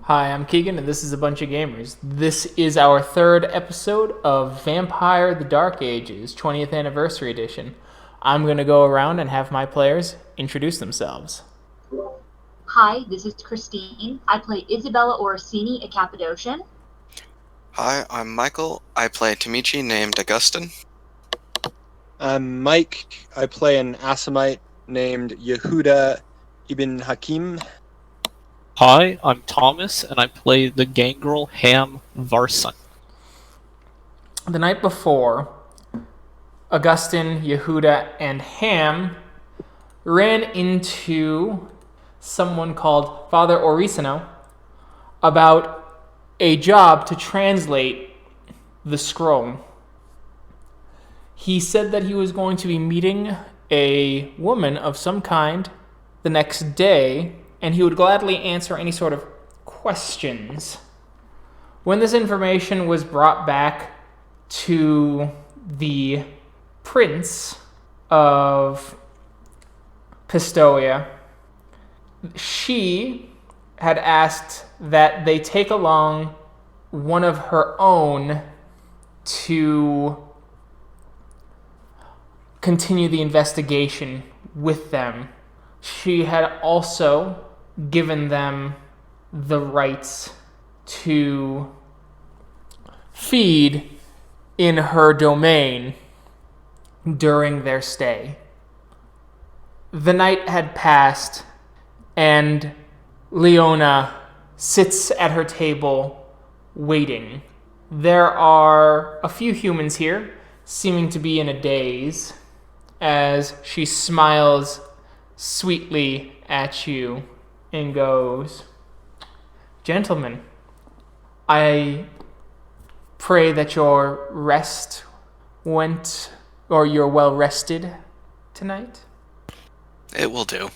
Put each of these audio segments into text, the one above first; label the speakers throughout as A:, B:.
A: Hi, I'm Keegan, and this is a bunch of gamers. This is our third episode of Vampire: The Dark Ages 20th Anniversary Edition. I'm going to go around and have my players introduce themselves.
B: Hi, this is Christine. I play Isabella Orisini, a Cappadocian.
C: Hi, I'm Michael. I play Tamichi named Augustin.
D: I'm Mike. I play an Assamite named Yehuda ibn Haqim.
E: Hi, I'm Thomas, and I play the gangrel Ham Varsson.
A: The night before, Augustin, Yehuda, and Ham ran into someone called Father Orsino about a job to translate the scroll. He said that he was going to be meeting a woman of some kind the next day, and he would gladly answer any sort of questions. When this information was brought back to the prince of Pistoia, she had asked that they take along one of her own to continue the investigation with them. She had also given them the rights to feed in her domain during their stay. The night had passed, and Leona sits at her table waiting. There are a few humans here, seeming to be in a daze, as she smiles sweetly at you and goes, "Gentlemen, I pray that your rest you're well rested tonight."
C: It will do.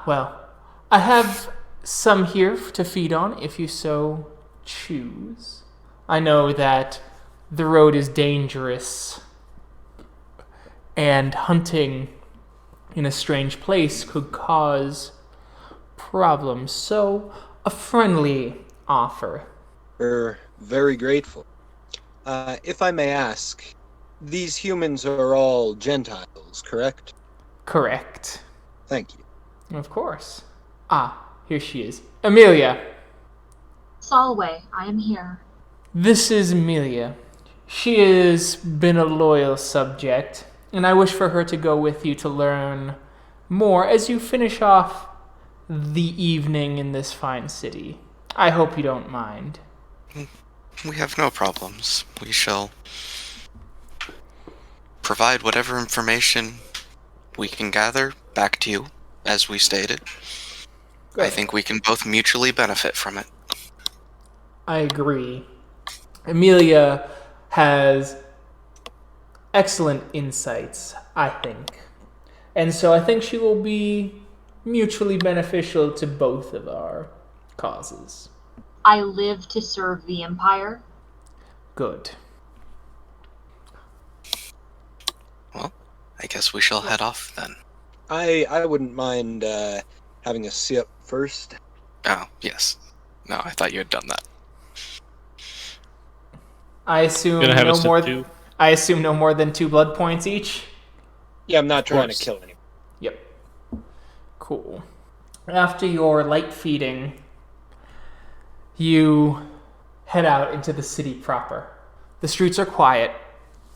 A: Well, I have some here to feed on if you so choose. I know that the road is dangerous, and hunting in a strange place could cause problems, so a friendly offer.
D: We're very grateful. If I may ask, these humans are all Gentiles, correct?
A: Correct.
D: Thank you.
A: Of course. Here she is. Amelia.
B: Solway, I am here.
A: This is Amelia. She has been a loyal subject, and I wish for her to go with you to learn more as you finish off the evening in this fine city. I hope you don't mind.
C: We have no problems. We shall provide whatever information we can gather back to you, as we stated.
A: Good.
C: I think we can both mutually benefit from it.
A: I agree. Amelia has excellent insights, I think. And so I think she will be mutually beneficial to both of our causes.
B: I live to serve the Empire.
A: Good.
C: Well, I guess we shall head off then.
D: I wouldn't mind having a sip first.
C: Oh, yes. No, I thought you had done that.
A: I assume
E: Gonna have a
A: no
E: sip
A: more.
E: too.
A: I assume no more than 2 blood points each.
D: Yeah, I'm not trying to
E: course.
D: kill anyone.
A: Yep. Cool. After your light feeding, you head out into the city proper. The streets are quiet,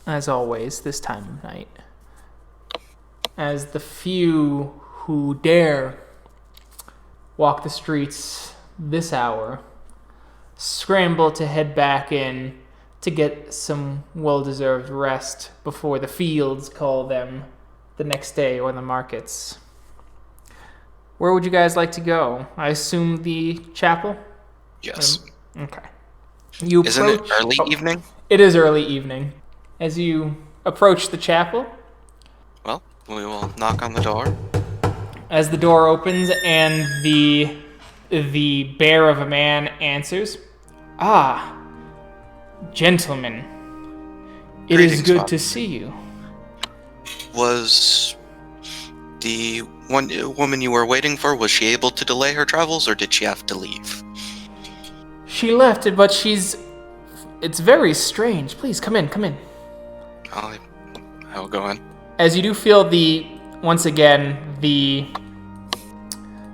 A: as always, this time of night, as the few who dare walk the streets this hour scramble to head back in to get some well-deserved rest before the fields call them the next day or the markets. Where would you guys like to go? I assume the chapel?
C: Yes.
A: Okay.
C: Isn't it early evening?
A: It is early evening. As you approach the chapel,
C: Well, we will knock on the door.
A: as the door opens and the bear of a man answers, gentlemen, it is
C: Greetings,
A: good
C: Father.
A: to see you.
C: Was the one woman you were waiting for, was she able to delay her travels, or did she have to leave?
A: She left it, but it's very strange. Please, come in.
C: I'll go in.
A: As you do feel once again, the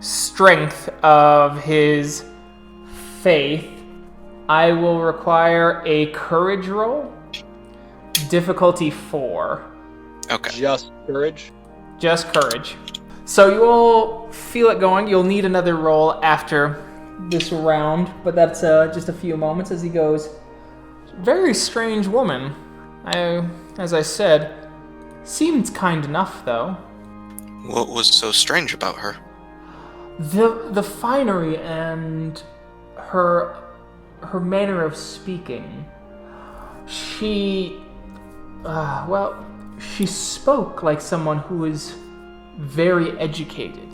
A: strength of his faith, I will require a courage roll. Difficulty 4.
C: Okay.
D: Just courage?
A: Just courage. So you all feel it going. You'll need another roll after this round, but that's just a few moments as he goes, very strange woman. As I said, seemed kind enough, though.
C: What was so strange about her?
A: The finery and her manner of speaking. She spoke like someone who is very educated,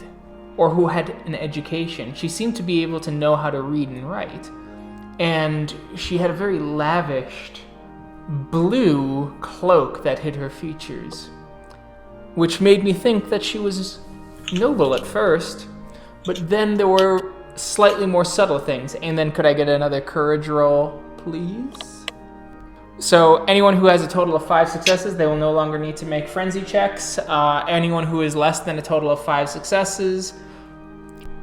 A: or who had an education. She seemed to be able to know how to read and write. And she had a very lavished blue cloak that hid her features, which made me think that she was noble at first, but then there were slightly more subtle things. And then could I get another courage roll, please? So anyone who has a total of 5 successes, they will no longer need to make frenzy checks. Anyone who is less than a total of 5 successes,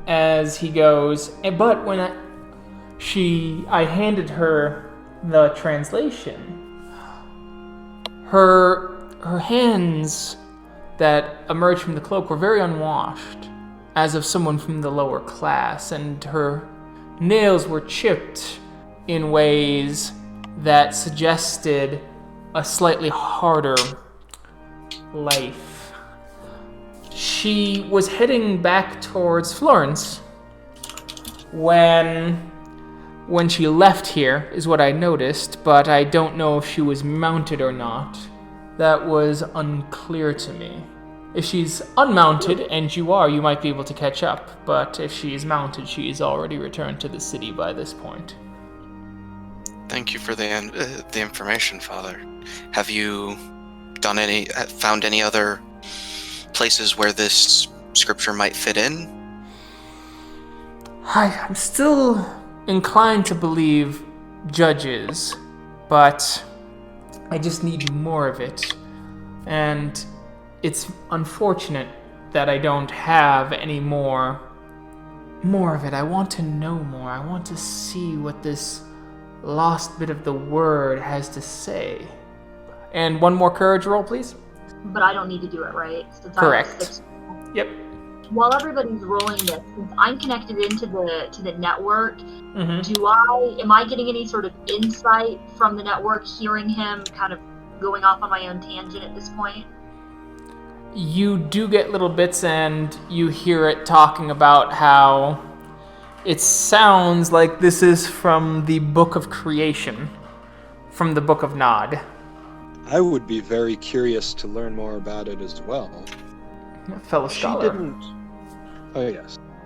A: as he goes. But when I handed her the translation, her hands that emerged from the cloak were very unwashed, as of someone from the lower class, and her nails were chipped in ways that suggested a slightly harder life. She was heading back towards Florence when she left here, is what I noticed, but I don't know if she was mounted or not. That was unclear to me. If she's unmounted, and you might be able to catch up, but if she is mounted, she is already returned to the city by this point.
C: Thank you for the information, Father. Have you found any other places where this scripture might fit in?
A: I'm still inclined to believe Judges, but I just need more of it. And it's unfortunate that I don't have any more of it. I want to know more. I want to see what this lost bit of the word has to say. And one more courage roll, please.
B: But I don't need to do it, right? Since
A: Correct. Yep.
B: While everybody's rolling this, since I'm connected into the network,
A: Mm-hmm.
B: am I getting any sort of insight from the network, hearing him kind of going off on my own tangent at this point?
A: You do get little bits, and you hear it talking about how it sounds like this is from the Book of Creation, from the Book of Nod.
D: I would be very curious to learn more about it as well.
A: Fellow scholar.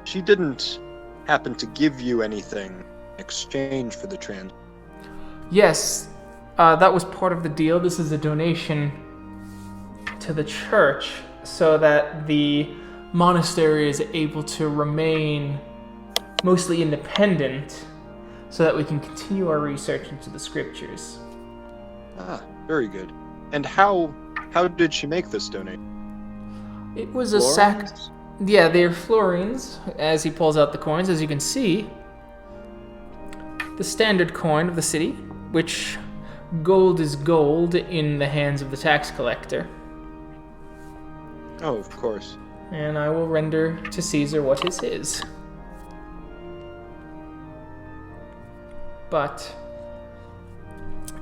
D: She didn't happen to give you anything in exchange for the trans.
A: Yes, that was part of the deal. This is a donation to the church so that the monastery is able to remain mostly independent, so that we can continue our research into the scriptures.
D: Ah, very good. And how did she make this donation?
A: It was a sack. Yeah, they're florins, as he pulls out the coins. As you can see, the standard coin of the city, which gold is gold in the hands of the tax collector.
D: Oh, of course.
A: And I will render to Caesar what is his. But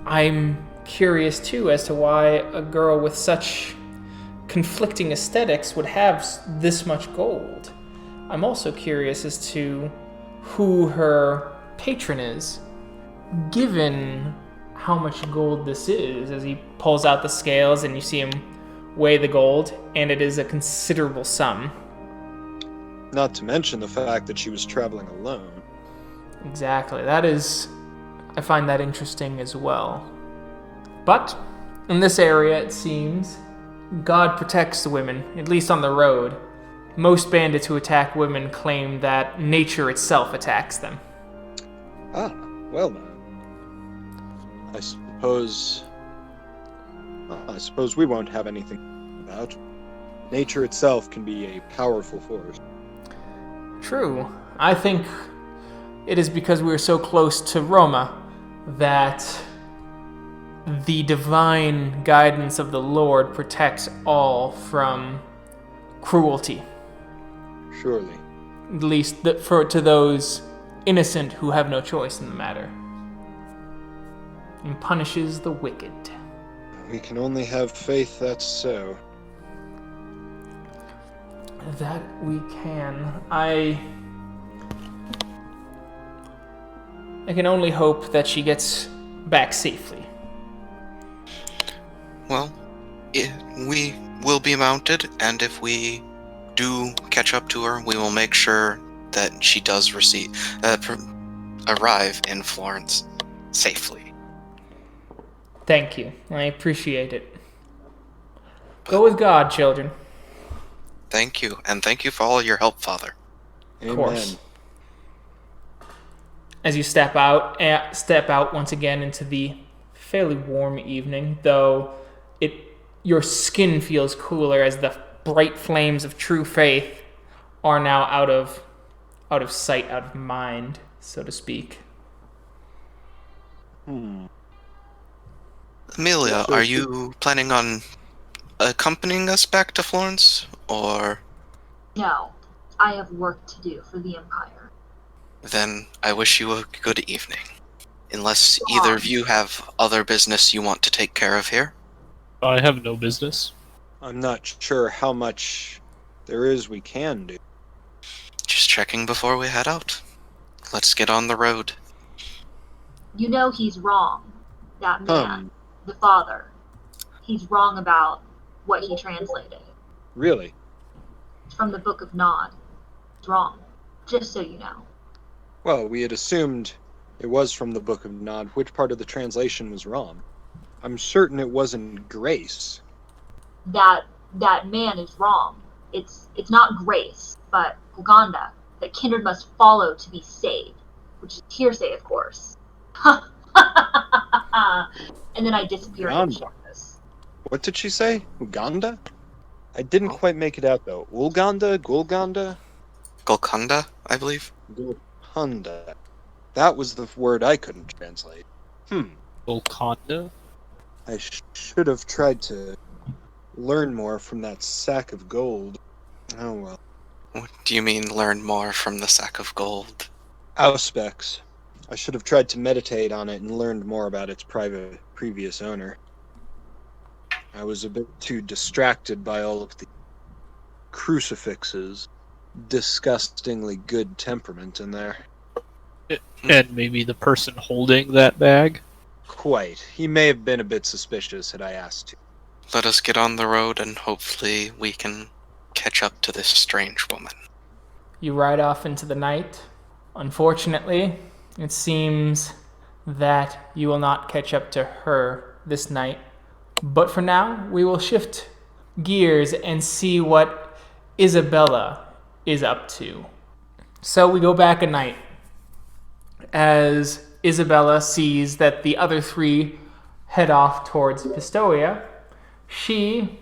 A: I'm curious too as to why a girl with such conflicting aesthetics would have this much gold. I'm also curious as to who her patron is, given how much gold this is, as he pulls out the scales and you see him weigh the gold, and it is a considerable sum.
D: Not to mention the fact that she was traveling alone.
A: Exactly. I find that interesting as well. But in this area, it seems, God protects the women, at least on the road. most bandits who attack women claim that nature itself attacks them.
D: Ah, well then. I suppose we won't have anything about. Nature itself can be a powerful force.
A: True. I think it is because we are so close to Roma that the divine guidance of the Lord protects all from cruelty.
D: Surely.
A: At least to those innocent who have no choice in the matter. And punishes the wicked.
D: We can only have faith that's so.
A: That we can. I can only hope that she gets back safely.
C: Well, we will be mounted, and if we do catch up to her, we will make sure that she does arrive in Florence safely.
A: Thank you. I appreciate it. Go with God, children.
C: Thank you, and thank you for all your help, Father.
D: Amen.
A: Of course. As you step out once again into the fairly warm evening, though your skin feels cooler as the bright flames of true faith are now out of sight, out of mind, so to speak.
C: Amelia, are you planning on accompanying us back to Florence, or?
B: No, I have work to do for the Empire.
C: Then I wish you a good evening. Unless either of you have other business you want to take care of here.
E: I have no business.
D: I'm not sure how much there is we can do.
C: Just checking before we head out. Let's get on the road.
B: You know he's wrong. That man, the father. He's wrong about what he translated.
D: Really?
B: It's from the Book of Nod. It's wrong. Just so you know.
D: Well, we had assumed it was from the Book of Nod. Which part of the translation was wrong? I'm certain it wasn't grace.
B: That man is wrong. It's not grace, but Uganda, that kindred must follow to be saved, which is hearsay, of course. And then I disappear in the shadows.
D: What did she say? Uganda? I didn't quite make it out, though. Ulganda? Gulganda?
C: Golconda, I believe.
D: Gulganda. That was the word I couldn't translate.
E: Golconda?
D: I should have tried to learn more from that sack of gold. Oh well.
C: What do you mean, learn more from the sack of gold?
D: Auspex. I should have tried to meditate on it and learned more about its previous owner. I was a bit too distracted by all of the crucifixes. Disgustingly good temperament in there.
E: And maybe the person holding that bag?
D: Quite. He may have been a bit suspicious had I asked to.
C: Let us get on the road and hopefully we can catch up to this strange woman.
A: You ride off into the night. Unfortunately, it seems that you will not catch up to her this night. But for now, we will shift gears and see what Isabella is up to. So we go back a night as Isabella sees that the other three head off towards Pistoia. She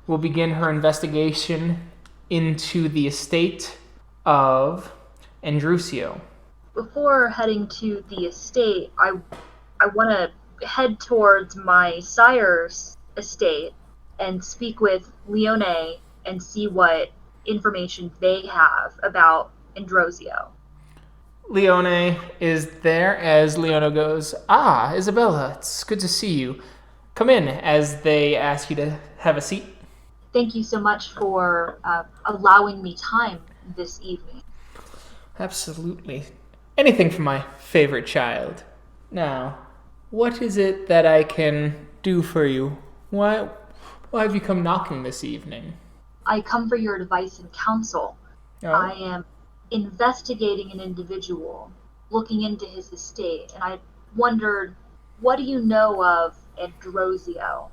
A: will begin her investigation into the estate of Andreuccio.
B: Before heading to the estate, I want to head towards my sire's estate and speak with Leone and see what information they have about Andreuccio.
A: Leone is there as Leone goes, Isabella, it's good to see you. Come in, as they ask you to have a seat.
B: Thank you so much for allowing me time this evening.
A: Absolutely. Anything for my favorite child. Now, what is it that I can do for you? Why have you come knocking this evening?
B: I come for your advice and counsel.
A: Oh.
B: I am investigating an individual, looking into his estate, and I wondered, what do you know of Andreuccio?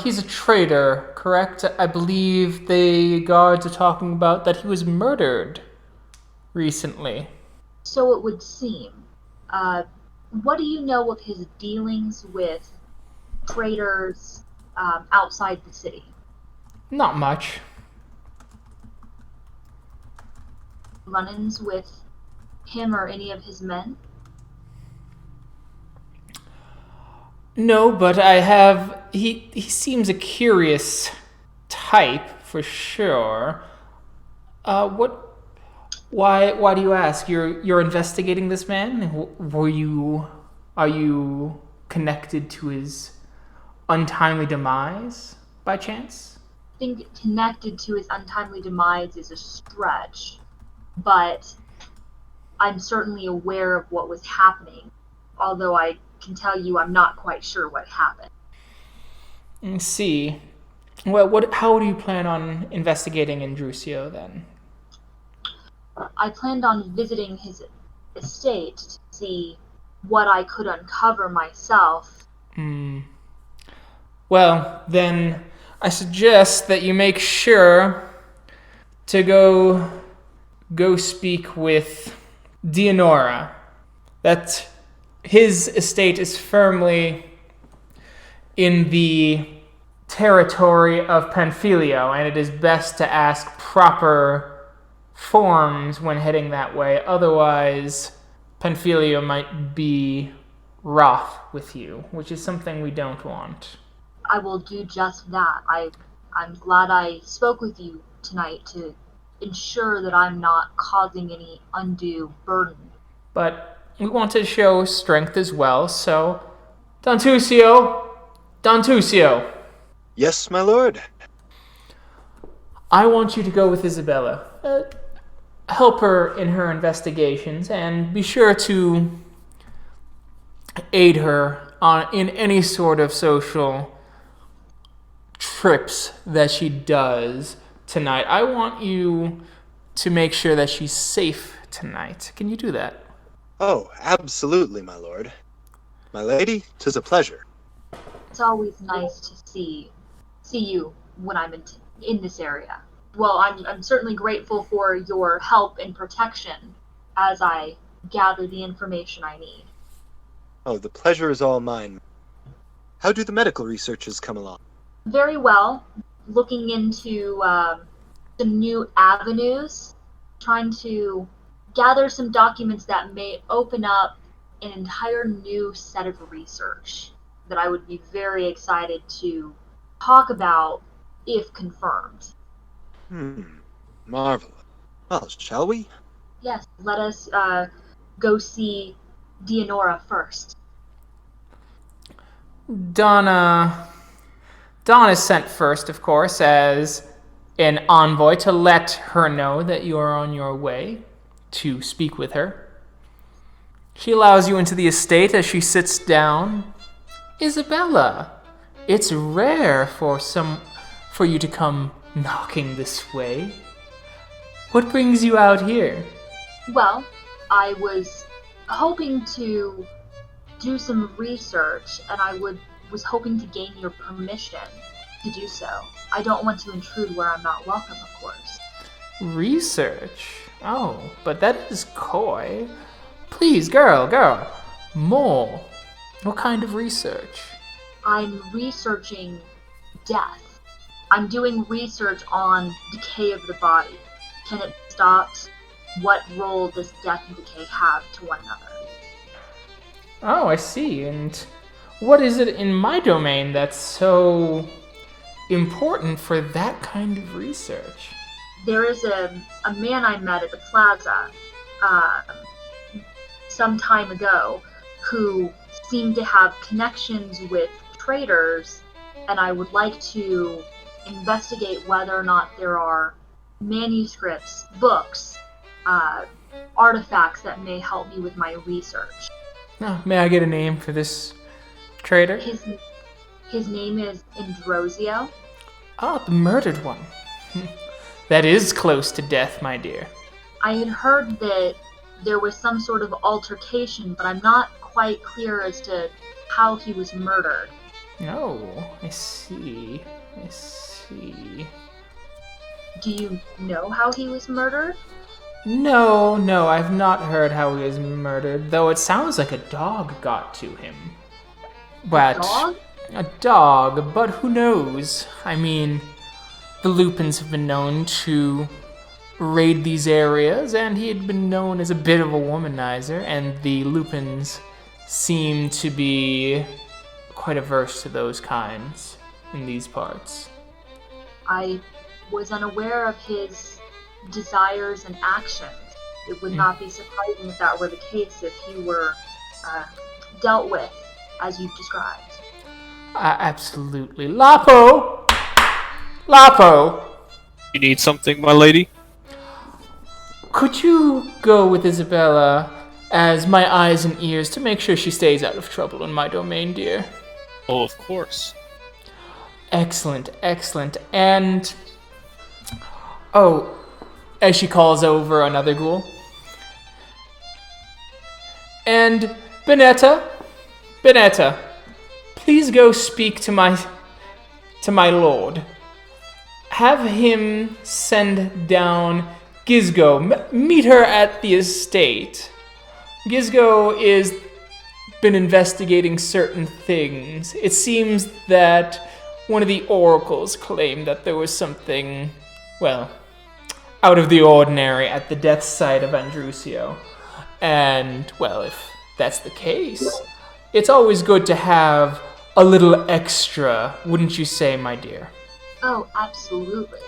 A: He's a traitor, correct? I believe the guards are talking about that he was murdered recently.
B: So it would seem. What do you know of his dealings with traders outside the city?
A: Not much.
B: Run-ins with him or any of his men?
A: No, but I have... He seems a curious type, for sure. Why do you ask? You're investigating this man? Are you connected to his untimely demise, by chance?
B: I think connected to his untimely demise is a stretch, but I'm certainly aware of what was happening, although I can tell you I'm not quite sure what happened.
A: I see. Well, how do you plan on investigating Andreuccio, then?
B: I planned on visiting his estate to see what I could uncover myself.
A: Well, then I suggest that you make sure to go speak with Dianora. That his estate is firmly in the territory of Panfilio, and it is best to ask proper forms when heading that way. Otherwise, Panfilio might be wroth with you, which is something we don't want.
B: I will do just that. I'm glad I spoke with you tonight to ensure that I'm not causing any undue burden.
A: But we want to show strength as well, so... Dantuccio!
D: Yes, my lord.
A: I want you to go with Isabella. Help her in her investigations, and be sure to aid her in any sort of social trips that she does tonight. I want you to make sure that she's safe tonight. Can you do that?
D: Oh, absolutely, my lord. My lady, 'tis a pleasure.
B: It's always nice to see you when I'm in this area. Well, I'm certainly grateful for your help and protection as I gather the information I need.
D: Oh, the pleasure is all mine. How do the medical researches come along?
B: Very well. Looking into some new avenues, trying to gather some documents that may open up an entire new set of research that I would be very excited to talk about if confirmed.
D: Marvelous. Well, shall we?
B: Yes, let us go see Dianora first.
A: Dawn is sent first, of course, as an envoy to let her know that you are on your way to speak with her. She allows you into the estate as she sits down. Isabella, it's rare for you to come knocking this way. What brings you out here?
B: Well, I was hoping to do some research, and I was hoping to gain your permission to do so. I don't want to intrude where I'm not welcome, of course.
A: Research? Oh, but that is coy. Please, girl, more. What kind of research?
B: I'm researching death. I'm doing research on decay of the body. Can it be stopped? What role does death and decay have to one another?
A: Oh, I see. And what is it in my domain that's so important for that kind of research?
B: There is a man I met at the plaza some time ago who seemed to have connections with traders, and I would like to investigate whether or not there are manuscripts, books, artifacts that may help me with my research.
A: Oh, may I get a name for this trader?
B: His name is Andreuccio.
A: Ah, the murdered one. That is close to death, my dear.
B: I had heard that there was some sort of altercation, but I'm not quite clear as to how he was murdered.
A: Oh, I see. I see.
B: Do you know how he was murdered?
A: No, I've not heard how he was murdered, though it sounds like a dog got to him. But
B: Dog?
A: a dog, but who knows? I mean, the Lupins have been known to raid these areas, and he had been known as a bit of a womanizer, and the Lupins seem to be quite averse to those kinds in these parts.
B: I was unaware of his desires and actions. It would not be surprising if that were the case if he were dealt with as you've described.
A: Absolutely. Lapo! Lapo!
E: You need something, my lady?
A: Could you go with Isabella as my eyes and ears to make sure she stays out of trouble in my domain, dear?
E: Oh, of course.
A: Excellent, excellent. And... oh, as she calls over another ghoul. And Benetta, please go speak to my lord. Have him send down Gizgo. Meet her at the estate. Gizgo is been investigating certain things. It seems that one of the oracles claimed that there was something, well, out of the ordinary at the death site of Andreuccio. And, well, if that's the case, it's always good to have a little extra, wouldn't you say, my dear?
B: Oh, absolutely.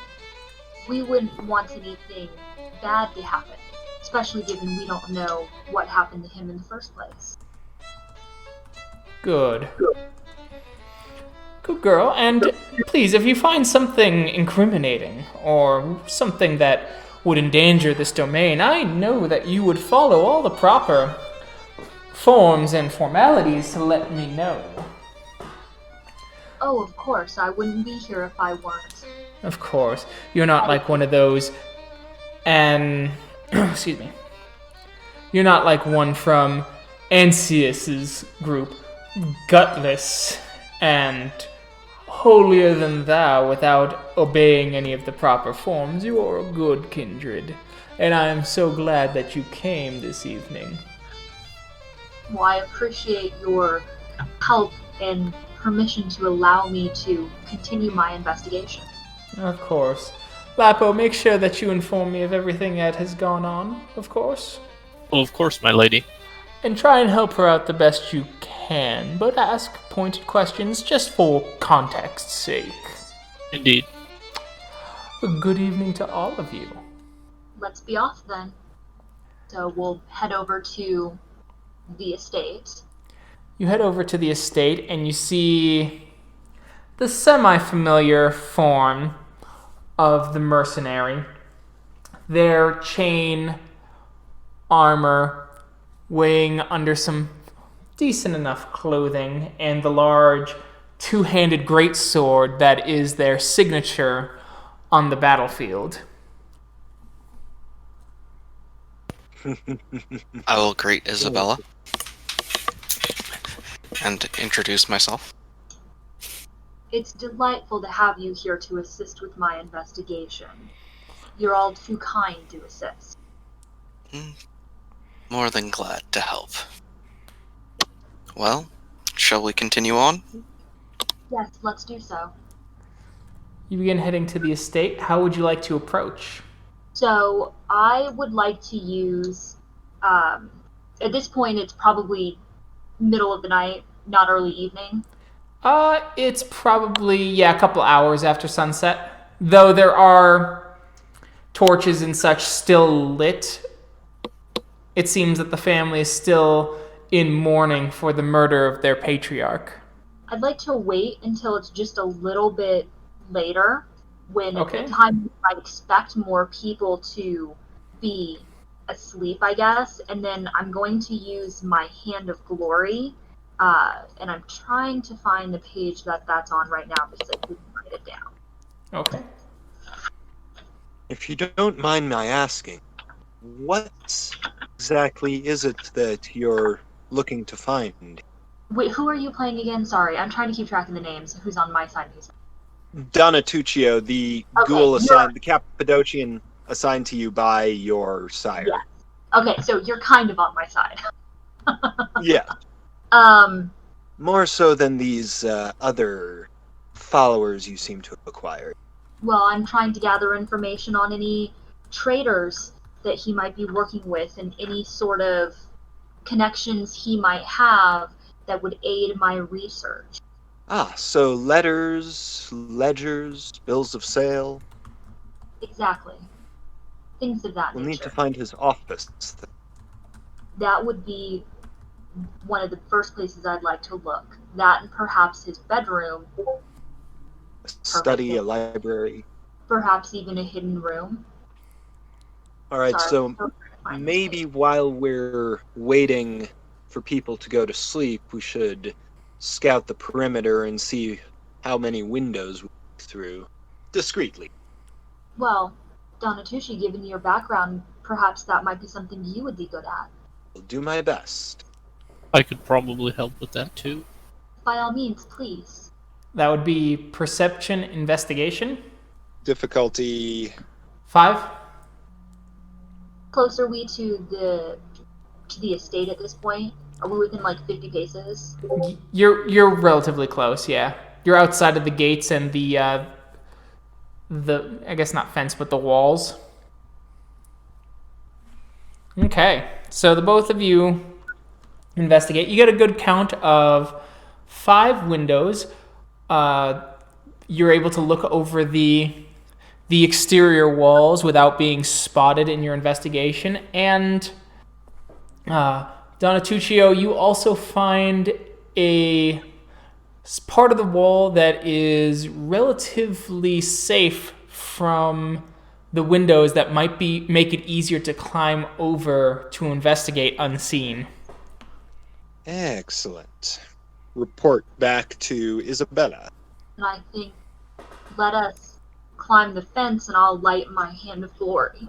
B: We wouldn't want anything bad to happen, especially given we don't know what happened to him in the first place.
A: Good. Good girl. And please, if you find something incriminating or something that would endanger this domain, I know that you would follow all the proper forms and formalities to let me know.
B: Oh, of course, I wouldn't be here if I weren't.
A: Of course. You're not like one of those excuse me. You're not like one from Ansius's group, gutless and holier than thou without obeying any of the proper forms. You are a good kindred, and I am so glad that you came this evening.
B: Well, I appreciate your help and permission to allow me to continue my investigation.
A: Of course. Lapo, make sure that you inform me of everything that has gone on, of course.
E: Oh, of course, my lady.
A: And try and help her out the best you can, but ask pointed questions just for context's sake.
E: Indeed.
A: A good evening to all of you.
B: Let's be off then. So we'll head over to the estate.
A: You head over to the estate and you see the semi-familiar form of the mercenary. Their chain armor weighing under some decent enough clothing, and the large two-handed greatsword that is their signature on the battlefield.
C: I will greet Isabella and introduce myself.
B: It's delightful to have you here to assist with my investigation. You're all too kind to assist.
C: More than glad to help. Well, shall we continue on?
B: Yes, let's do so.
A: You begin heading to the estate. How would you like to approach?
B: So I would like to use, at this point it's probably middle of the night, not early evening.
A: It's probably, a couple hours after sunset. Though there are torches and such still lit. It seems that the family is still in mourning for the murder of their patriarch.
B: I'd like to wait until it's just a little bit later, when at
A: Okay.
B: the time I'd expect more people to be asleep, I guess, and then I'm going to use my Hand of Glory, and I'm trying to find the page that's on right now because I couldn't write it down.
A: Okay.
D: If you don't mind my asking, what exactly is it that you're looking to find?
B: Wait, who are you playing again? Sorry, I'm trying to keep track of the names. Who's on my side? Who's...
D: Donatuccio, the ghoul assigned, the Cappadocian assigned to you by your sire.
B: Yeah. Okay, so you're kind of on my side.
D: Yeah. More so than these other followers you seem to have acquired.
B: Well, I'm trying to gather information on any traders that he might be working with and any sort of connections he might have that would aid my research.
D: Ah, so letters, ledgers, bills of sale.
B: Exactly. Things of that
D: We'll
B: nature.
D: need to find his office.
B: That would be one of the first places I'd like to look. That and perhaps his bedroom.
D: A study, a library.
B: Perhaps even a hidden room.
D: Alright, so maybe while we're waiting for people to go to sleep, we should scout the perimeter and see how many windows we look through. Discreetly.
B: Well, Donatucci, given your background, perhaps that might be something you would be good at.
D: I'll do my best.
E: I could probably help with that too.
B: By all means, please.
A: That would be perception investigation.
D: Difficulty
A: 5.
B: Close are we to the estate at this point? Are we within like 50 paces?
A: You're relatively close, yeah. You're outside of the gates and the I guess not fence, but the walls. Okay, so the both of you investigate. You get a good count of 5 windows. You're able to look over the exterior walls without being spotted in your investigation. And Donatuccio, you also find a part of the wall that is relatively safe from the windows that might make it easier to climb over to investigate unseen.
D: Excellent. Report back to Isabella.
B: And I think let us climb the fence and I'll light my hand of glory.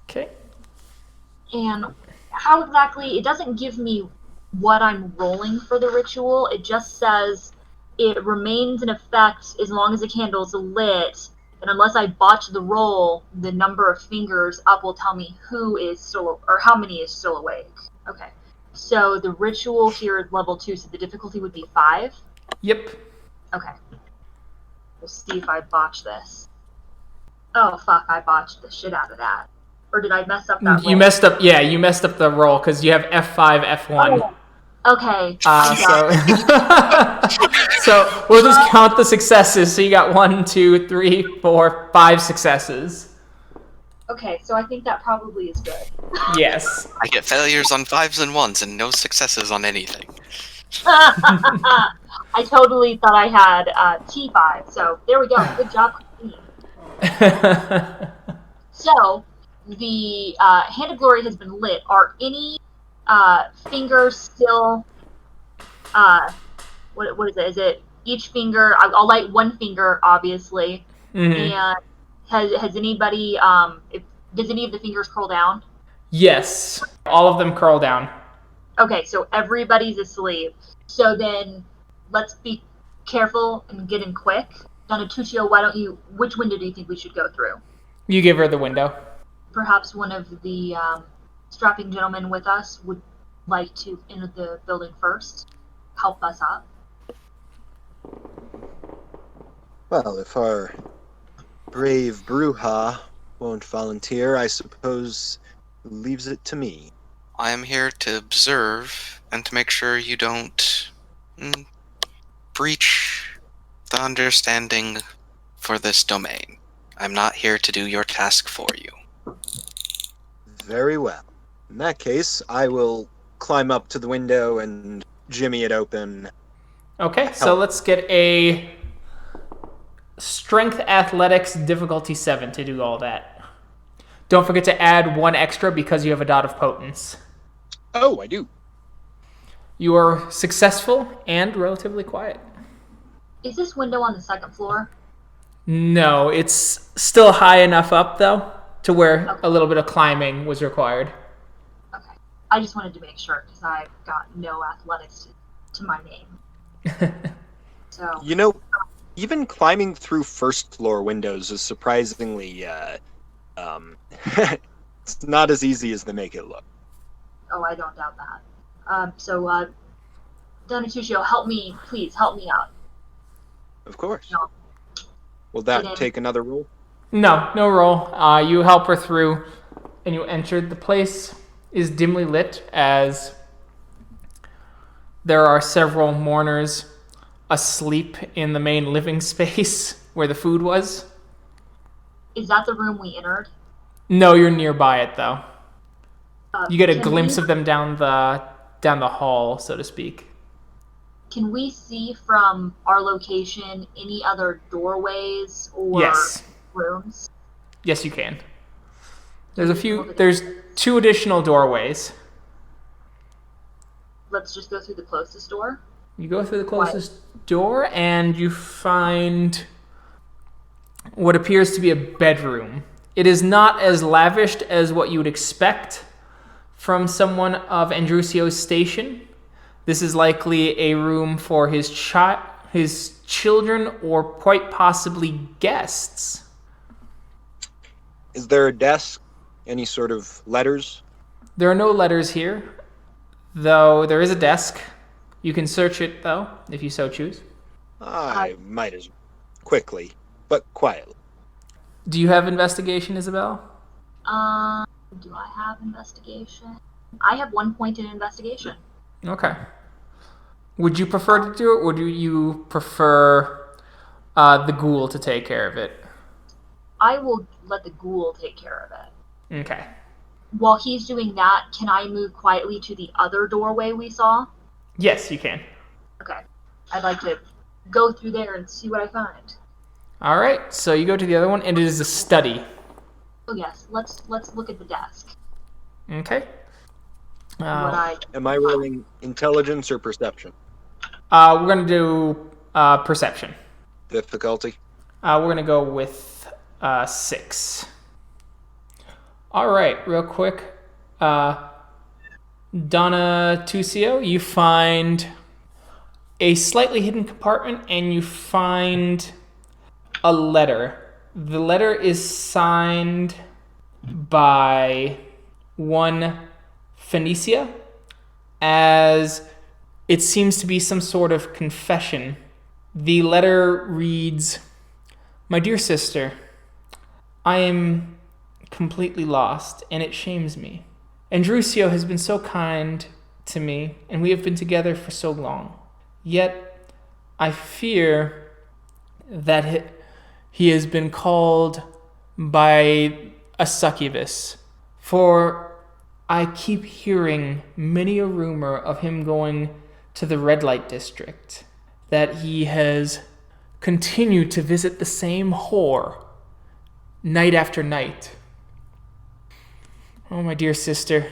A: Okay.
B: And how exactly, it doesn't give me what I'm rolling for the ritual. It just says it remains in effect as long as the candle is lit, and unless I botch the roll, the number of fingers up will tell me who is still, or how many is still awake. Okay. So the ritual here is level 2, so the difficulty would be 5?
A: Yep.
B: Okay. We'll see if I botch this. Oh, fuck, I botched the shit out of that. Or did I mess up that roll?
A: You messed up, yeah, you messed up the roll because you have F5, F1.
B: Oh, okay.
A: So we'll just count the successes. So you got 1, 2, 3, 4, 5 successes.
B: Okay, so I think that probably is good.
A: Yes.
C: I get failures on 5s and 1s and no successes on anything.
B: I totally thought I had T5, so there we go. Good job, Christine. So, the Hand of Glory has been lit. Are any fingers still... what is it? Is it each finger? I'll light one finger, obviously.
A: Mm-hmm.
B: And has anybody... does any of the fingers curl down?
A: Yes. All of them curl down.
B: Okay, so everybody's asleep. So then, let's be careful and get in quick. Donatuccio, which window do you think we should go through?
A: You give her the window.
B: Perhaps one of the strapping gentlemen with us would like to enter the building first, help us up.
D: Well, if our brave Bruja won't volunteer, I suppose leaves it to me.
C: I am here to observe and to make sure you don't breach the understanding for this domain. I'm not here to do your task for you.
D: Very well. In that case, I will climb up to the window and jimmy it open.
A: Okay, so let's get a Strength Athletics difficulty 7 to do all that. Don't forget to add 1 extra because you have a dot of potence.
D: Oh, I do.
A: You are successful and relatively quiet.
B: Is this window on the second floor?
A: No, it's still high enough up, though, to where a little bit of climbing was required.
B: Okay. I just wanted to make sure because I've got no athletics to my name. So
D: even climbing through first floor windows is surprisingly it's not as easy as they make it look.
B: Oh, I don't doubt that. So Andreuccio, please help me out.
D: Of course.
B: No.
D: Will that take another roll?
A: No roll. You help her through, and you enter. The place is dimly lit as there are several mourners asleep in the main living space where the food was.
B: Is that the room we entered?
A: No, you're nearby it though. You get a glimpse
B: we,
A: of them down the hall, so to speak.
B: Can we see from our location any other doorways or
A: Yes.
B: rooms?
A: Yes, you can. There's 2 additional doorways.
B: Let's just go through the closest door.
A: You go through the closest door and you find what appears to be a bedroom. It is not as lavished as what you would expect from someone of Andreuccio's station. This is likely a room for his children or quite possibly guests.
D: Is there a desk? Any sort of letters?
A: There are no letters here, though there is a desk. You can search it, though, if you so choose.
D: I might as quickly, but quietly.
A: Do you have investigation, Isabella?
B: Do I have investigation? I have 1 point in investigation.
A: Okay. Would you prefer to do it, or do you prefer the ghoul to take care of it?
B: I will let the ghoul take care of it.
A: Okay.
B: While he's doing that, can I move quietly to the other doorway we saw?
A: Yes, you can.
B: Okay. I'd like to go through there and see what I find.
A: All right, so you go to the other one, and it is a study.
B: Oh yes, let's look at the desk.
A: Okay.
D: Am I rolling intelligence or perception?
A: We're going to do perception.
D: Difficulty?
A: We're going to go with 6. All right, real quick. Donna Tucio, you find a slightly hidden compartment, and you find a letter. The letter is signed by one Phoenicia, as it seems to be some sort of confession. The letter reads, "My dear sister, I am completely lost, and it shames me. Andreuccio has been so kind to me, and we have been together for so long. Yet, I fear that he has been called by a succubus, for I keep hearing many a rumor of him going to the red light district, that he has continued to visit the same whore night after night. Oh, my dear sister,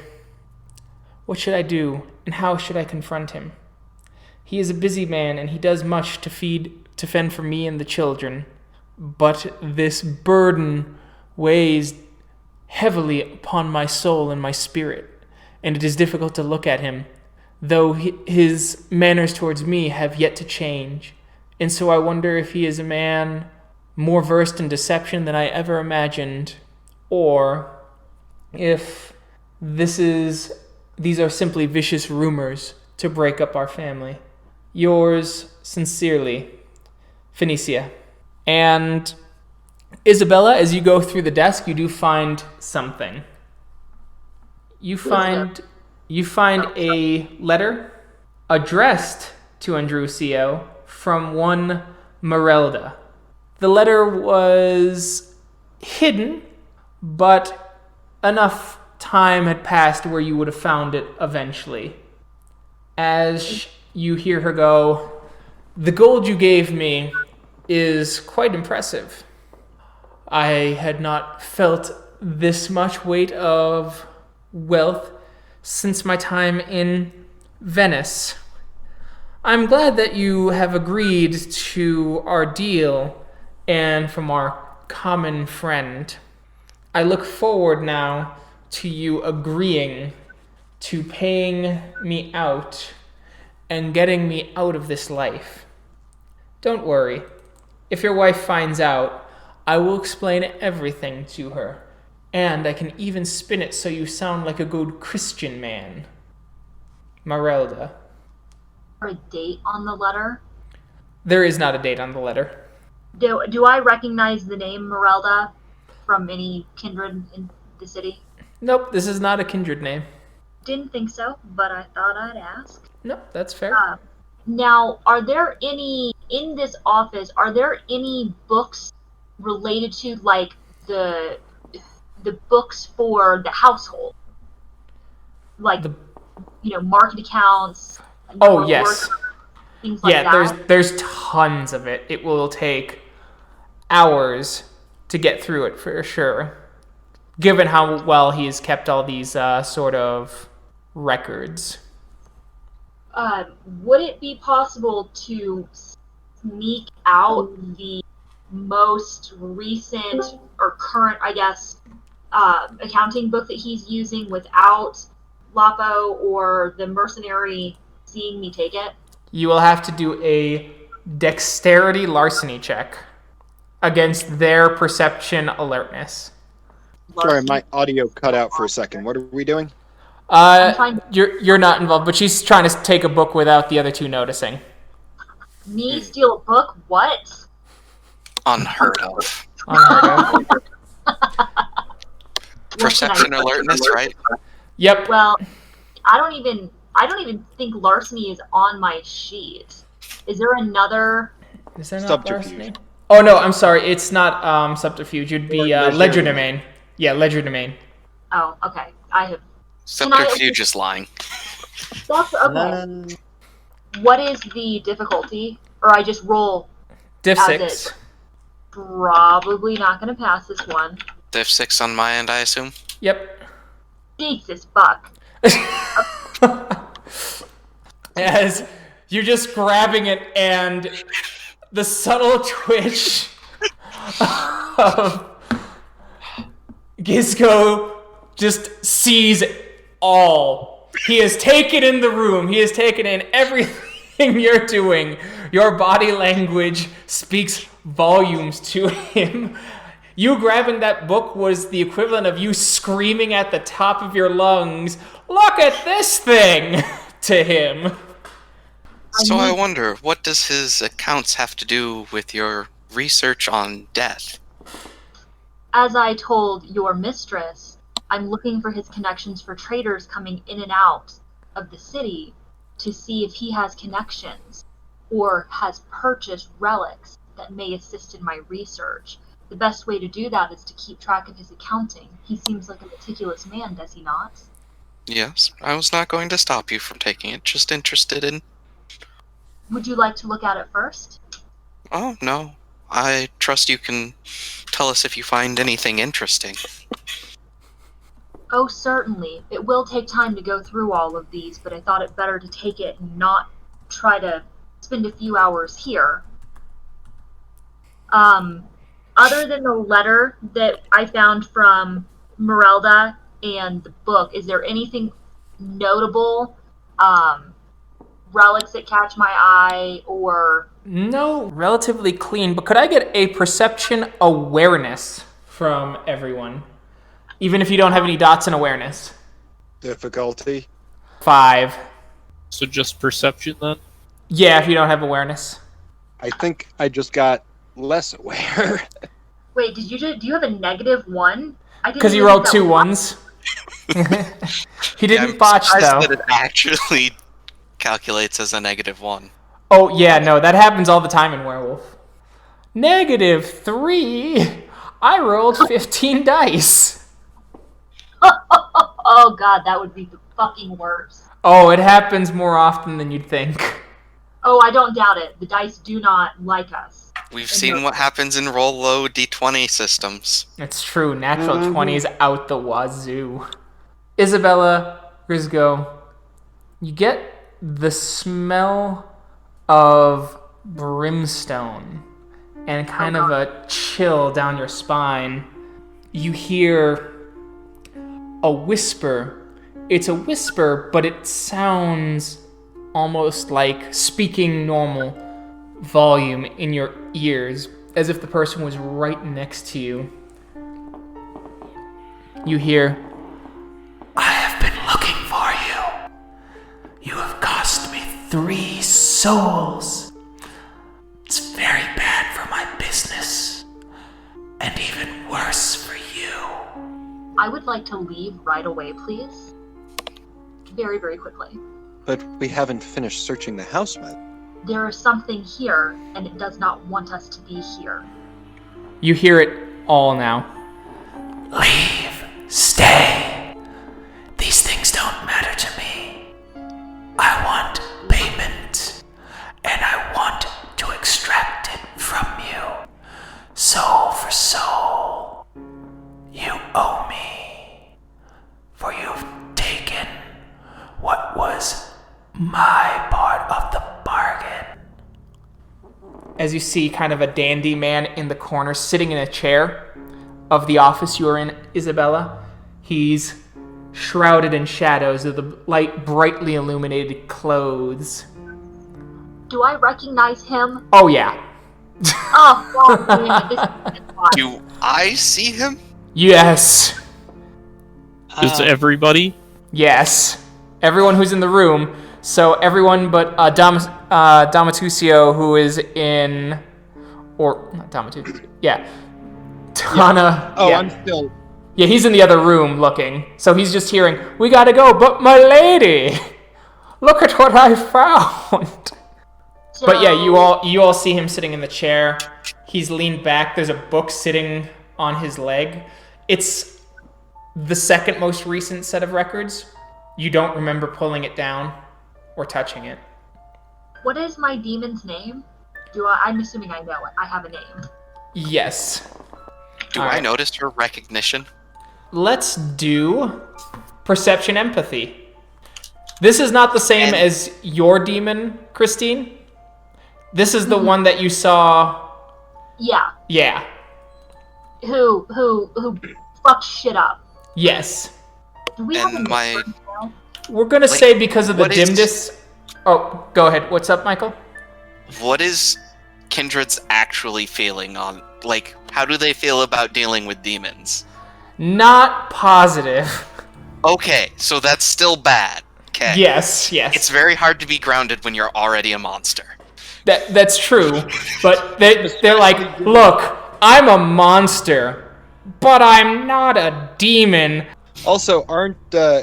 A: what should I do, and how should I confront him? He is a busy man, and he does much to fend for me and the children, but this burden weighs heavily upon my soul and my spirit, and it is difficult to look at him, though his manners towards me have yet to change, and so I wonder if he is a man more versed in deception than I ever imagined, or if these are simply vicious rumors to break up our family. Yours sincerely, Phoenicia." And Isabella, as you go through the desk, you do find something. You find a letter addressed to Andreuccio from one Merelda. The letter was hidden, but enough time had passed where you would have found it eventually. As you hear her go, "The gold you gave me is quite impressive. I had not felt this much weight of wealth since my time in Venice. I'm glad that you have agreed to our deal and from our common friend. I look forward now to you agreeing to paying me out and getting me out of this life. Don't worry. If your wife finds out, I will explain everything to her. And I can even spin it so you sound like a good Christian man. Marelda.
B: A date on the letter?
A: There is not a date on the letter.
B: Do I recognize the name Merelda from any kindred in the city?
A: Nope, this is not a kindred name.
B: Didn't think so, but I thought I'd ask.
A: Nope, that's fair.
B: Now, are there any, in this office, are there any books related to, like, the books for the household? Like, market accounts?
A: Oh, yes.
B: Things like that?
A: There's tons of it. It will take hours to get through it for sure, given how well he's kept all these sort of records.
B: Would it be possible to sneak out the most recent or current, I guess, accounting book that he's using without Lapo or the mercenary seeing me take it?
A: You will have to do a dexterity larceny check against their perception alertness.
D: Sorry, my audio cut out for a second. What are we doing?
A: You're not involved, but she's trying to take a book without the other two noticing.
B: Me steal a book? What?
C: Unheard of.
A: Unheard of.
C: Perception alertness, right?
A: Yep.
B: Well, I don't even think larceny is on my sheet. Is there another?
A: Is that not
D: Subterfuge.
A: larceny? Oh no, I'm sorry. It's not subterfuge. It'd be legerdemain. Yeah, legerdemain.
B: Oh, okay. I have.
C: Subterfuge is lying.
B: That's okay. What is the difficulty? Or I just roll
A: Diff
B: as
A: 6.
B: it. Probably not going to pass this one.
C: Diff 6 on my end, I assume.
A: Yep.
B: Jesus fuck.
A: As you're just grabbing it and the subtle twitch of Gisco just sees all. He has taken in the room. He has taken in everything you're doing. Your body language speaks volumes to him. You grabbing that book was the equivalent of you screaming at the top of your lungs, "Look at this thing!" to him.
C: So I wonder, what does his accounts have to do with your research on death?
B: As I told your mistress, I'm looking for his connections for traders coming in and out of the city to see if he has connections or has purchased relics that may assist in my research. The best way to do that is to keep track of his accounting. He seems like a meticulous man, does he not?
C: Yes, I was not going to stop you from taking it, just interested in...
B: Would you like to look at it first?
C: Oh, no. I trust you can tell us if you find anything interesting.
B: Oh, certainly. It will take time to go through all of these, but I thought it better to take it and not try to spend a few hours here. Other than the letter that I found from Merelda and the book, is there anything notable, relics that catch my eye, or...
A: No, relatively clean, but could I get a perception awareness from everyone? Even if you don't have any dots in awareness.
D: Difficulty?
A: 5.
E: So just perception then?
A: Yeah, if you don't have awareness.
D: I think I just got less aware.
B: Wait, do you have a -1?
A: Because you rolled 2 1s. He didn't botch, though.
C: That it actually calculates as a -1.
A: Oh, yeah, no, that happens all the time in Werewolf. -3? I rolled 15 dice.
B: Oh god, that would be the fucking worst.
A: Oh, it happens more often than you'd think.
B: Oh, I don't doubt it. The dice do not like us.
C: We've seen what happens in roll low d20 systems.
A: It's true. Natural 20s out the wazoo. Isabella, Grisgo, you get the smell of brimstone and kind of a chill down your spine. You hear a whisper it's a whisper, but it sounds almost like speaking normal volume in your ears, as if the person was right next to you. You hear, "I have been looking for you. You have cost me 3 souls. It's very bad for my business, and even worse for you."
B: I would like to leave right away, please. Very, very quickly.
D: But we haven't finished searching the house, my lord.
B: There is something here, and it does not want us to be here.
A: You hear it all now. "Leave. Stay. These things don't matter to me. I want payment, and I want to extract it from you. Soul for soul. You owe me, for you've taken what was my part of the bargain." As you see kind of a dandy man in the corner sitting in a chair of the office you are in, Isabella. He's shrouded in shadows of the light brightly illuminated clothes.
B: Do I recognize him?
A: Oh yeah.
B: Oh, well, this is fine.
C: Do I see him?
A: Yes.
E: Is everybody?
A: Yes. Everyone who's in the room. So everyone but Damatucio, who is in, or not Damatucio. Yeah. Tana.
D: Oh,
A: yeah.
D: I'm still.
A: Yeah, he's in the other room looking. So he's just hearing, "We gotta go, but my lady, look at what I found."
B: So,
A: But yeah, you all see him sitting in the chair. He's leaned back. There's a book sitting on his leg. It's the second most recent set of records. You don't remember pulling it down or touching it.
B: What is my demon's name? I'm assuming I know it. I have a name.
A: Yes.
C: Do
A: All
C: I
A: right.
C: notice her recognition?
A: Let's do perception empathy. This is not the same as your demon, Christine. This is the one that you saw.
B: Yeah.
A: Yeah.
B: Who fucked shit up?
A: Yes.
B: Do we have a
C: And
B: name
C: my-
B: for him now?
A: We're gonna say because of the
C: what is-
A: dimness. Oh, go ahead. What's up, Michael?
C: What is Kindred's actually feeling on? Like, how do they feel about dealing with demons?
A: Not positive.
C: Okay, so that's still bad. Okay.
A: Yes.
C: It's very hard to be grounded when you're already a monster.
A: That's true. But they're like, "Look, I'm a monster, but I'm not a demon."
D: Also, aren't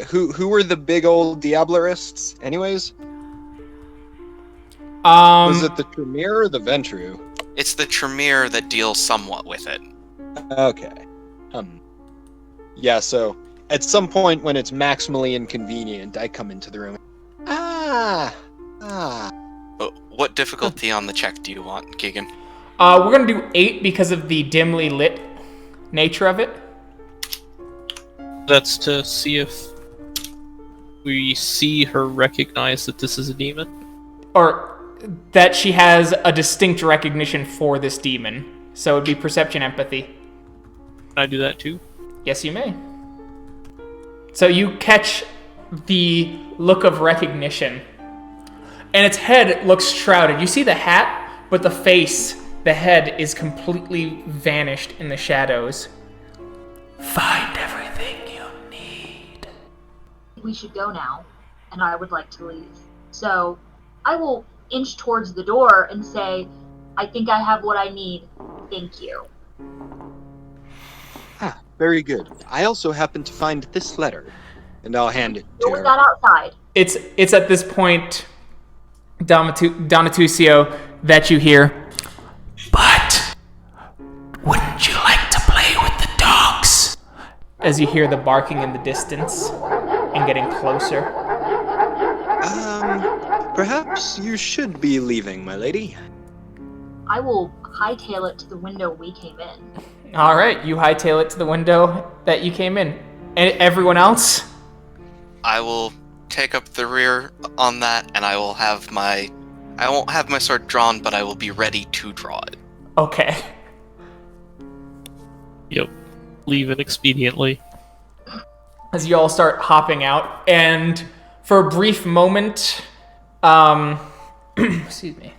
D: who were the big old Diablerists? Anyways, was it the Tremere or the Ventru?
C: It's the Tremere that deals somewhat with it.
D: Okay. Yeah. So at some point when it's maximally inconvenient, I come into the room.
C: But what difficulty on the check do you want, Keegan?
A: We're gonna do 8 because of the dimly lit nature of it.
E: That's to see if we see her recognize that this is a demon.
A: Or that she has a distinct recognition for this demon. So it'd be perception empathy.
E: Can I do that too?
A: Yes, you may. So you catch the look of recognition. And its head looks shrouded. You see the hat, but the face, the head, is completely vanished in the shadows. Find everything you need.
B: We should go now, and I would like to leave. So I will inch towards the door and say, "I think I have what I need. Thank you."
D: Very good. I also happen to find this letter, and I'll hand it to
B: What was
D: her.
B: that outside?
A: It's at this point, Donatucio, that you hear. But wouldn't you like to play with the dogs? As you hear the barking in the distance and getting closer.
D: Perhaps you should be leaving, my lady.
B: I will hightail it to the window we came in.
A: All right, you hightail it to the window that you came in. And everyone else?
C: I will take up the rear on that, and I won't have my sword drawn, but I will be ready to draw it.
A: Okay.
E: Yep. Leave it expediently.
A: as you all start hopping out, and for a brief moment, excuse me,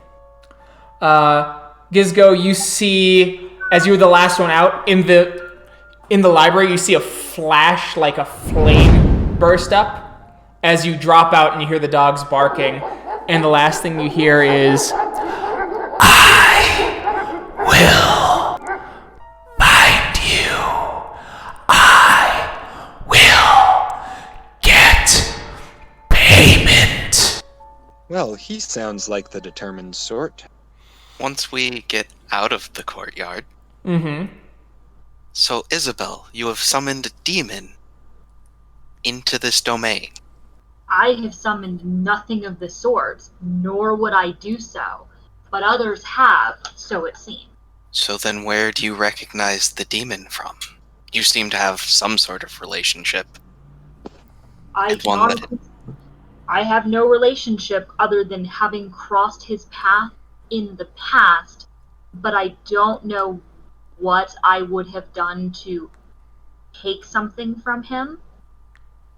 A: Gizgo, you see, as you were the last one out, in the library, you see a flash like a flame burst up as you drop out and you hear the dogs barking, and the last thing you hear is, I will find you. I will get payment.
D: Well, he sounds like the determined sort.
C: Once we get out of the courtyard...
A: Mm-hmm.
C: So, Isabel, you have summoned a demon into this domain.
B: I have summoned nothing of the sort, nor would I do so. But others have, so it seems.
C: So then where do you recognize the demon from? You seem to have some sort of relationship.
B: I have no relationship other than having crossed his path in the past, but I don't know what I would have done to take something from him.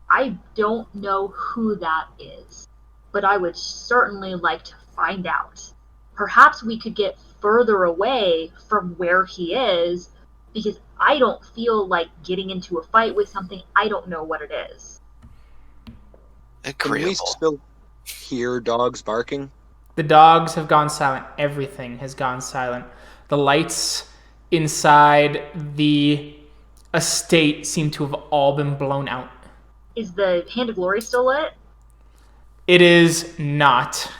B: I don't know who that is, but I would certainly like to find out. Perhaps we could get further away from where he is, because I don't feel like getting into a fight with something I don't know what it is.
C: Agreeable.
D: Can we still hear dogs barking?
A: The dogs have gone silent. Everything has gone silent. The lights inside the estate seem to have all been blown out.
B: Is the Hand of Glory still lit?
A: It is not.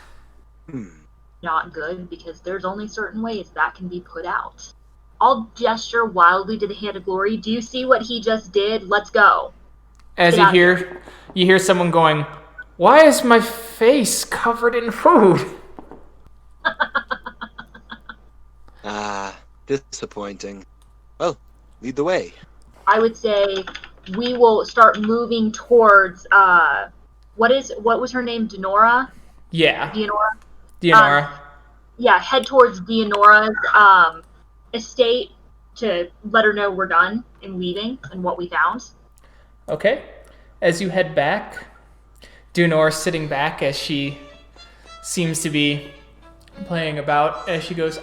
B: Not good, because there's only certain ways that can be put out. I'll gesture wildly to the Hand of Glory. Do you see what he just did? Let's go.
A: As you hear someone going, "Why is my face covered in food?"
D: Disappointing. Well, lead the way.
B: I would say we will start moving towards what was her name? Denora?
A: Yeah.
B: Deonora. Head towards Deonora's estate to let her know we're done and leaving and what we found.
A: Okay. As you head back, Deonora's sitting back as she seems to be playing about as she goes,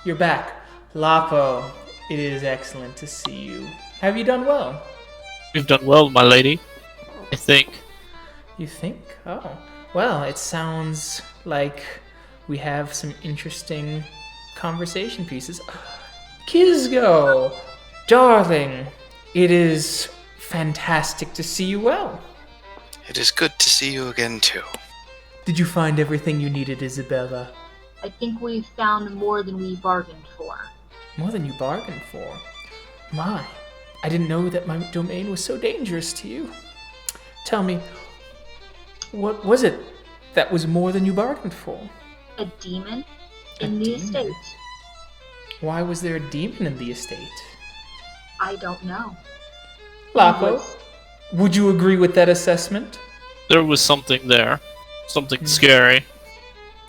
A: you're back. Lapo, it is excellent to see you. Have you done well?
E: You've done well, my lady. I think.
A: You think? Oh. Well, it sounds like we have some interesting conversation pieces. Kizgo! Darling, it is fantastic to see you well.
C: It is good to see you again, too.
A: Did you find everything you needed, Isabella?
B: I think we found more than we bargained for.
A: More than you bargained for? My, I didn't know that my domain was so dangerous to you. Tell me, what was it that was more than you bargained for?
B: A demon in the estate.
A: Why was there a demon in the estate?
B: I don't know.
A: Lapo, would you agree with that assessment?
E: There was something there. Something scary.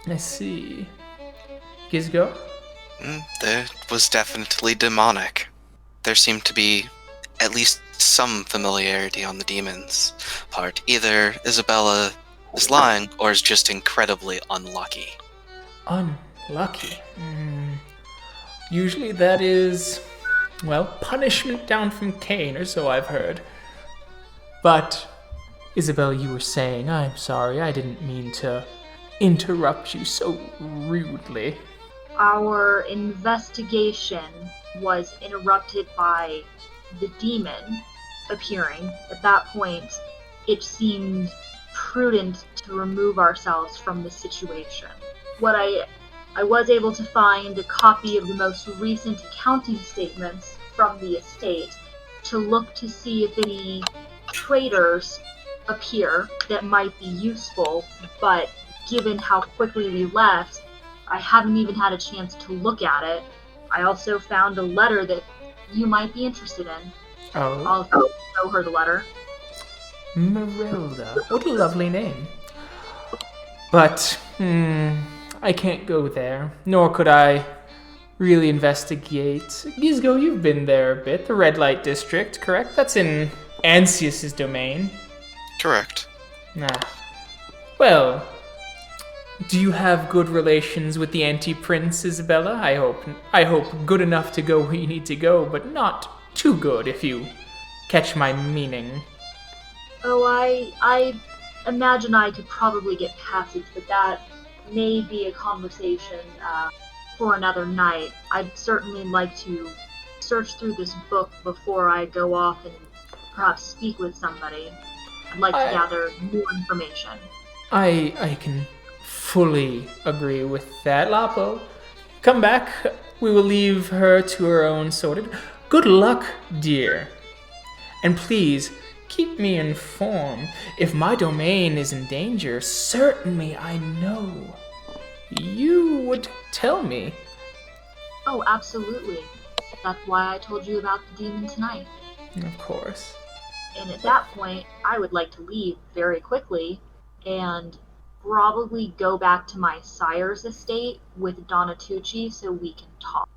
A: I see. Gizgo?
C: There was definitely demonic. There seemed to be at least some familiarity on the demon's part. Either Isabella is lying or is just incredibly unlucky.
A: Unlucky? Usually that is, punishment down from Cain, or so I've heard. But, Isabella, you were saying, I'm sorry, I didn't mean to interrupt you so rudely.
B: Our investigation was interrupted by the demon appearing. At that point, it seemed prudent to remove ourselves from the situation. What I was able to find a copy of the most recent accounting statements from the estate to look to see if any traders appear that might be useful, but given how quickly we left, I haven't even had a chance to look at it. I also found a letter that you might be interested in.
A: Oh.
B: I'll show her the letter.
A: Marilda. What a lovely name. But, I can't go there, nor could I really investigate. Gizgo, you've been there a bit. The red light district, correct? That's in Ansius's domain.
C: Correct.
A: Ah. Well, do you have good relations with the anti-prince, Isabella? I hope good enough to go where you need to go, but not too good, if you catch my meaning.
B: Oh, I imagine I could probably get passage, but that may be a conversation for another night. I'd certainly like to search through this book before I go off and perhaps speak with somebody. I'd like to gather more information.
A: I can fully agree with that, Lapo. Come back. We will leave her to her own sorted. Good luck, dear. And please, keep me informed. If my domain is in danger, certainly I know you would tell me.
B: Oh, absolutely. That's why I told you about the demon tonight.
A: Of course.
B: And at that point, I would like to leave very quickly and probably go back to my sire's estate with Donatucci so we can talk.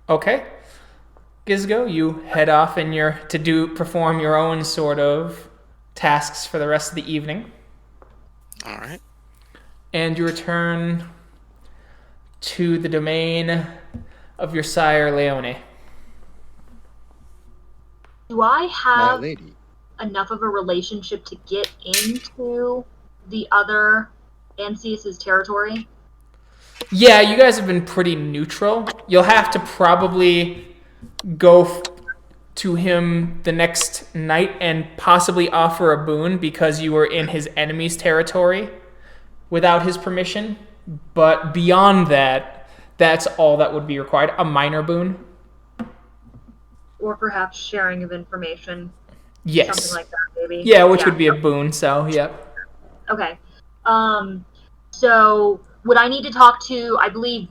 A: Okay. Gizgo, you head off in perform your own sort of tasks for the rest of the evening.
C: All right.
A: And you return to the domain of your sire, Leone.
B: Do I
D: My
B: have
D: lady.
B: enough of a relationship to get into the other Ansius's territory?
A: Yeah, you guys have been pretty neutral. You'll have to probably go to him the next night and possibly offer a boon because you were in his enemy's territory without his permission. But beyond that, that's all that would be required. A minor boon.
B: Or perhaps sharing of information.
A: Yes.
B: Something like that, maybe.
A: Yeah, which would be a boon, so, yep.
B: Okay. So, would I need to talk to, I believe,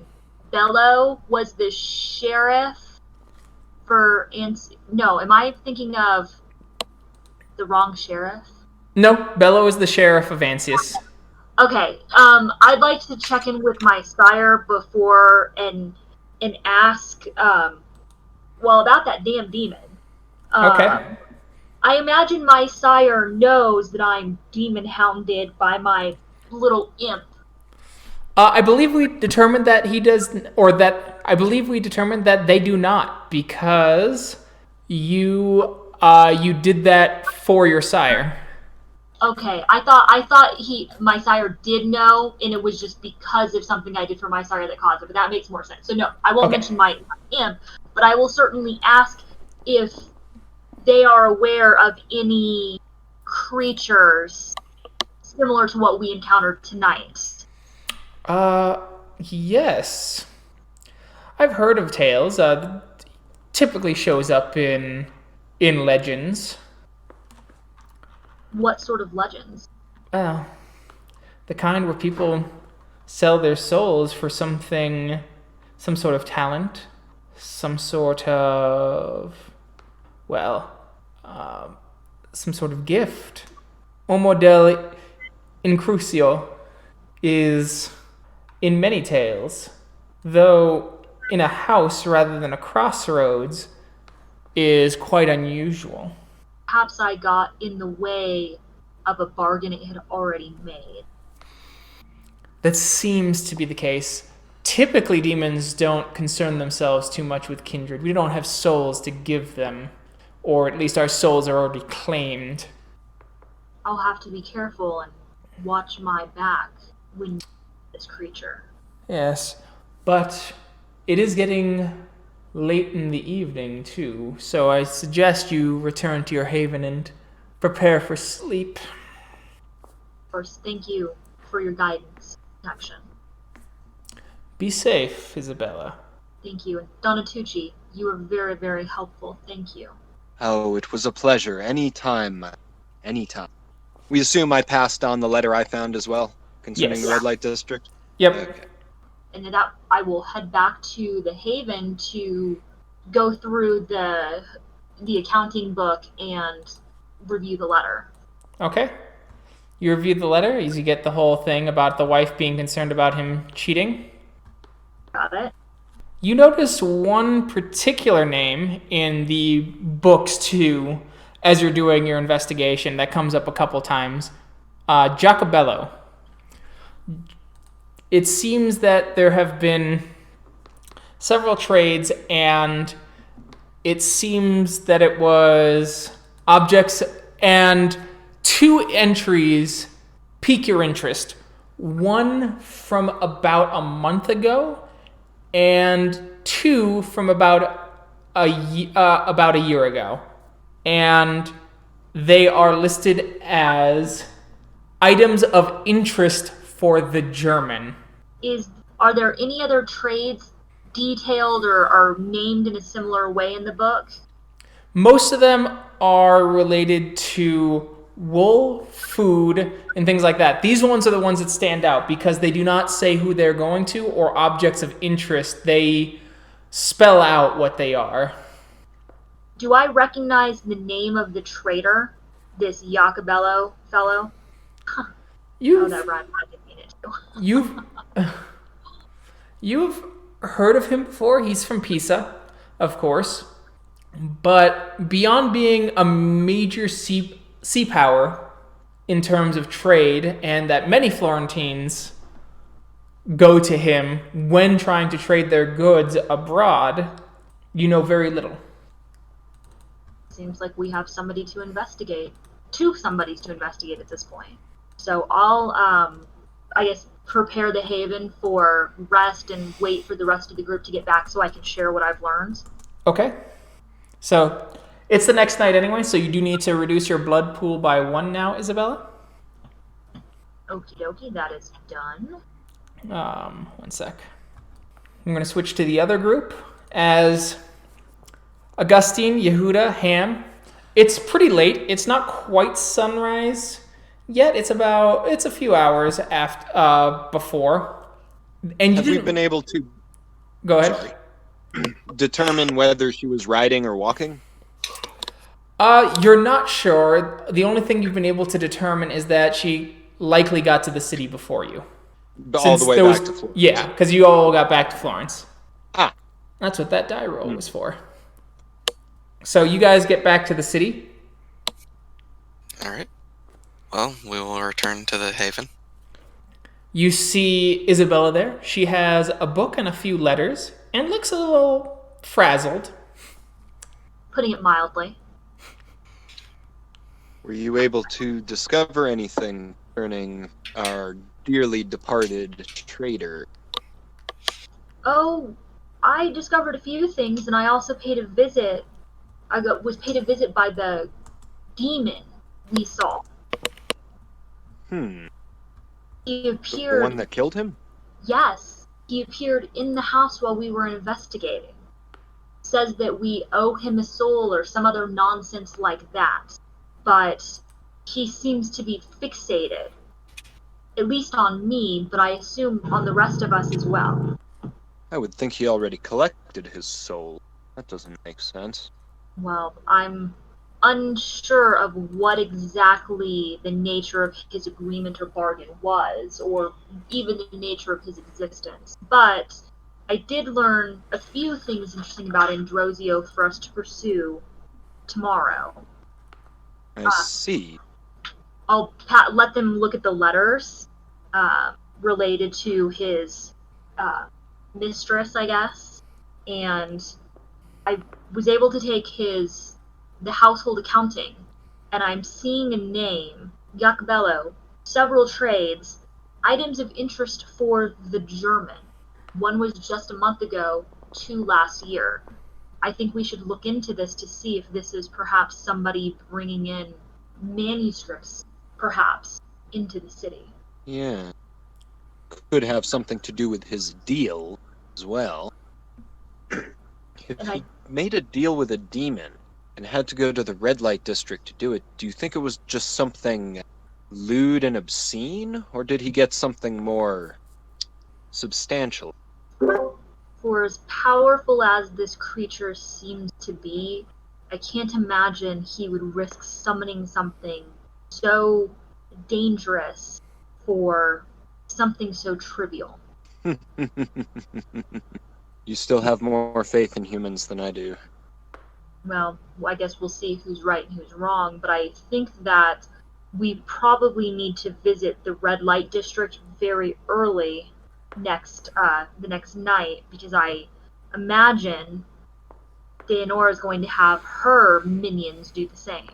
B: Bello was the sheriff for No, am I thinking of the wrong sheriff?
A: No, Bello is the sheriff of Ansius.
B: Okay, I'd like to check in with my sire before and ask, about that damn demon.
A: Okay.
B: I imagine my sire knows that I'm demon hounded by my little imp.
A: I believe we determined that he does, I believe we determined that they do not, because you did that for your sire.
B: Okay, I thought my sire did know, and it was just because of something I did for my sire that caused it. But that makes more sense. So no, I won't mention my imp, but I will certainly ask if they are aware of any creatures similar to what we encountered tonight.
A: Yes. I've heard of tales. Typically shows up in legends.
B: What sort of legends?
A: Well, the kind where people sell their souls for some sort of talent, some sort of, some sort of gift. Homo del Incrucio is in many tales, though in a house rather than a crossroads, is quite unusual.
B: Perhaps I got in the way of a bargain it had already made.
A: That seems to be the case. Typically, demons don't concern themselves too much with kindred. We don't have souls to give them, or at least our souls are already claimed.
B: I'll have to be careful and watch my back when this creature.
A: Yes, but it is getting late in the evening, too, so I suggest you return to your haven and prepare for sleep.
B: First, thank you for your guidance, protection.
A: Be safe, Isabella.
B: Thank you. And Donatucci, you were very, very helpful. Thank you.
D: Oh, it was a pleasure. Anytime. Anytime. We assume I passed on the letter I found as well, concerning
A: Yes.
D: the red light district?
A: Yep.
D: Okay.
B: And then I will head back to the Haven to go through the accounting book and review the letter.
A: Okay. You review the letter as you get the whole thing about the wife being concerned about him cheating.
B: Got it.
A: You notice one particular name in the books, too, as you're doing your investigation. That comes up a couple times. Giacobello. It seems that there have been several trades, and it seems that it was objects, and 2 entries pique your interest. One from about a month ago, and 2 from about a year ago. And they are listed as items of interest for the German.
B: Are there any other trades detailed or are named in a similar way in the book?
A: Most of them are related to wool, food, and things like that. These ones are the ones that stand out because they do not say who they're going to or objects of interest. They spell out what they are.
B: Do I recognize the name of the trader, this Giacobello fellow? That rhymed. I didn't mean it to.
A: You've heard of him before. He's from Pisa, of course. But beyond being a major sea power in terms of trade, and that many Florentines go to him when trying to trade their goods abroad, you know very little.
B: Seems like we have somebody to investigate. 2 somebodies to investigate at this point. So I'll, I guess, prepare the haven for rest and wait for the rest of the group to get back so I can share what I've learned.
A: Okay. So it's the next night anyway, so you do need to reduce your blood pool by 1 now, Isabella.
B: Okie dokie, that is done.
A: 1 sec. I'm going to switch to the other group as Augustin, Yehuda, Ham. It's pretty late. It's not quite sunrise yet. It's a few hours after before. And
D: have we been able to
A: go ahead?
D: Sorry. Determine whether she was riding or walking?
A: You're not sure. The only thing you've been able to determine is that she likely got to the city before you.
D: All the way back to Florence.
A: Yeah, because you all got back to Florence.
D: Ah.
A: That's what that die roll was for. So you guys get back to the city.
C: All right. Well, we will return to the haven.
A: You see Isabella there. She has a book and a few letters and looks a little frazzled.
B: Putting it mildly.
D: Were you able to discover anything concerning our dearly departed trader?
B: Oh, I discovered a few things, and I also paid a visit. Was paid a visit by the demon we saw. He appeared.
D: The one that killed him?
B: Yes, he appeared in the house while we were investigating. Says that we owe him a soul or some other nonsense like that. But he seems to be fixated. At least on me, but I assume on the rest of us as well.
D: I would think he already collected his soul. That doesn't make sense.
B: Well, I'm unsure of what exactly the nature of his agreement or bargain was, or even the nature of his existence. But I did learn a few things interesting about Andreuccio for us to pursue tomorrow.
D: I see.
B: I'll let them look at the letters related to his mistress, I guess, and I was able to take the household accounting, and I'm seeing a name, Giacobello, several trades, items of interest for the German. One was just a month ago, 2 last year. I think we should look into this to see if this is perhaps somebody bringing in manuscripts, perhaps, into the city.
D: Yeah. Could have something to do with his deal as well. If he made a deal with a demon and had to go to the red light district to do it, do you think it was just something lewd and obscene, or did he get something more substantial?
B: For as powerful as this creature seems to be, I can't imagine he would risk summoning something so dangerous for something so trivial.
D: You still have more faith in humans than I do.
B: well, I guess we'll see who's right and who's wrong, but I think that we probably need to visit the red light district very early the next night, because I imagine Theonora is going to have her minions do the same.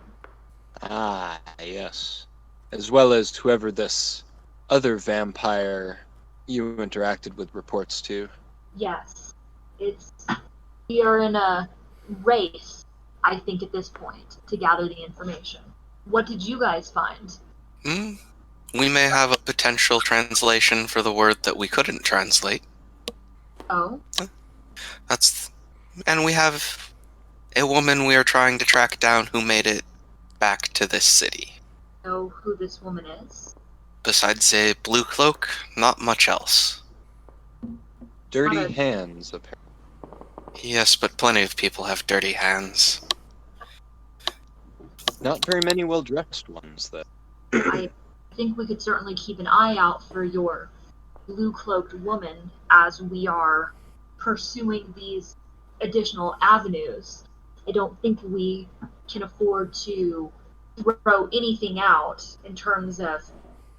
D: Ah, yes. As well as whoever this other vampire you interacted with reports to.
B: Yes. We are in a race, I think, at this point, to gather the information. What did you guys find?
C: Hmm? We may have a potential translation for the word that we couldn't translate.
B: Oh?
C: And we have a woman we are trying to track down who made it back to this city.
B: Know who this woman is?
C: Besides a blue cloak, not much else.
D: Dirty
B: Not a-
D: hands, apparently.
C: Yes, but plenty of people have dirty hands.
D: Not very many well-dressed ones, though.
B: I think we could certainly keep an eye out for your blue-cloaked woman as we are pursuing these additional avenues. I don't think we can afford to throw anything out in terms of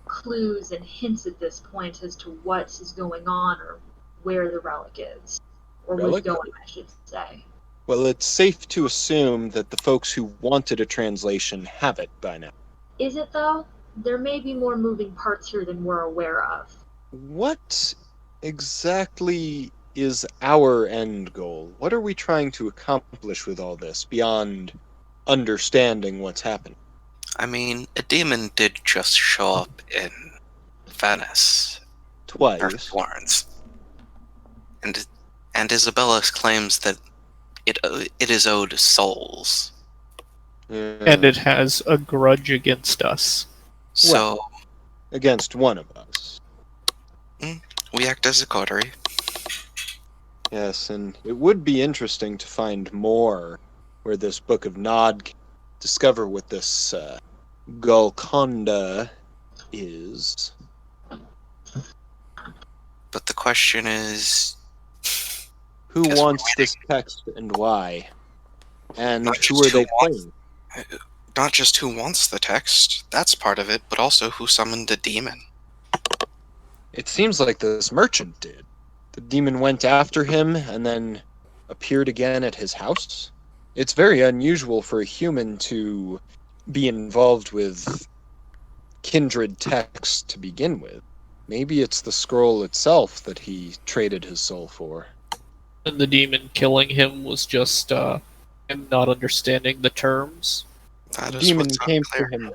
B: clues and hints at this point as to what is going on or where the relic is. Or was
D: Relic?
B: going, I should say.
D: Well, it's safe to assume that the folks who wanted a translation have it by now.
B: Is it, though? There may be more moving parts here than we're aware of.
D: What exactly is our end goal? What are we trying to accomplish with all this, beyond understanding what's happening?
C: I mean, a demon did just show up in Venice, or
D: Twice.
C: Florence. And Isabella claims that it is owed souls.
D: Yeah.
E: And it has a grudge against us.
C: So,
D: Against one of us.
C: we act as a coterie.
D: Yes, and it would be interesting to find more where this Book of Nod can discover what this Golconda is.
C: But the question is,
D: Who
C: Guess we're
D: wants this text and why? And
C: Not
D: who
C: just
D: are they
C: who wants-
D: playing?
C: not just who wants the text, that's part of it, but also who summoned the demon.
D: It seems like this merchant did. The demon went after him and then appeared again at his house. It's very unusual for a human to be involved with kindred texts to begin with. Maybe it's the scroll itself that he traded his soul for.
E: And the demon killing him was just him not understanding the terms.
C: That
D: The
C: is
D: demon
C: what's
D: came
C: unclear.
D: to him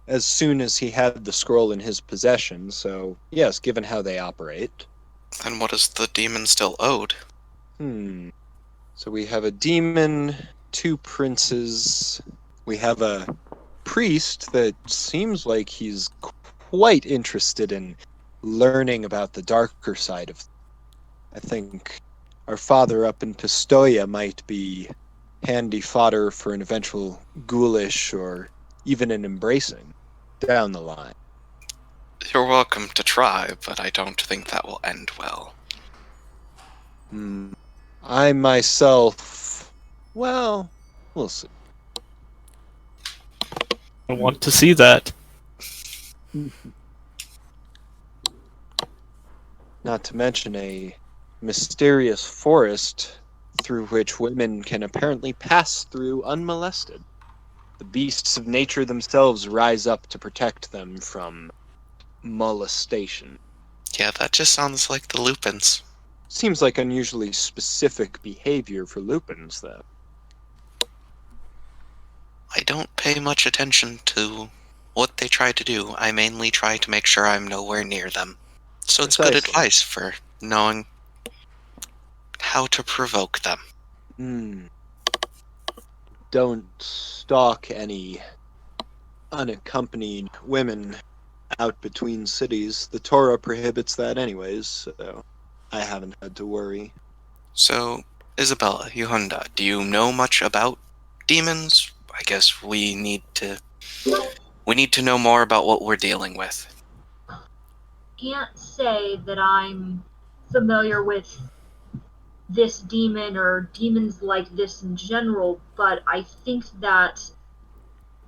D: as soon as he had the scroll in his possession, so yes, given how they operate.
C: Then what is the demon still owed?
D: So we have a demon, two princes. We have a priest that seems like he's quite interested in learning about the darker side of. I think our father up in Pistoia might be handy fodder for an eventual ghoulish or even an embracing down the line.
C: You're welcome to try, but I don't think that will end well.
D: I myself, well, we'll see.
E: I want to see that.
D: Not to mention a mysterious forest through which women can apparently pass through unmolested. The beasts of nature themselves rise up to protect them from molestation.
C: Yeah, that just sounds like the Lupins.
D: Seems like unusually specific behavior for lupins, though.
C: I don't pay much attention to what they try to do. I mainly try to make sure I'm nowhere near them. So it's good
D: Precisely.
C: advice for knowing how to provoke them.
D: Don't stalk any unaccompanied women out between cities. The Torah prohibits that anyways, so I haven't had to worry.
C: So, Isabella, Yehuda, do you know much about demons? I guess we need to know more about what we're dealing with.
B: Can't say that I'm familiar with this demon or demons like this in general, but I think that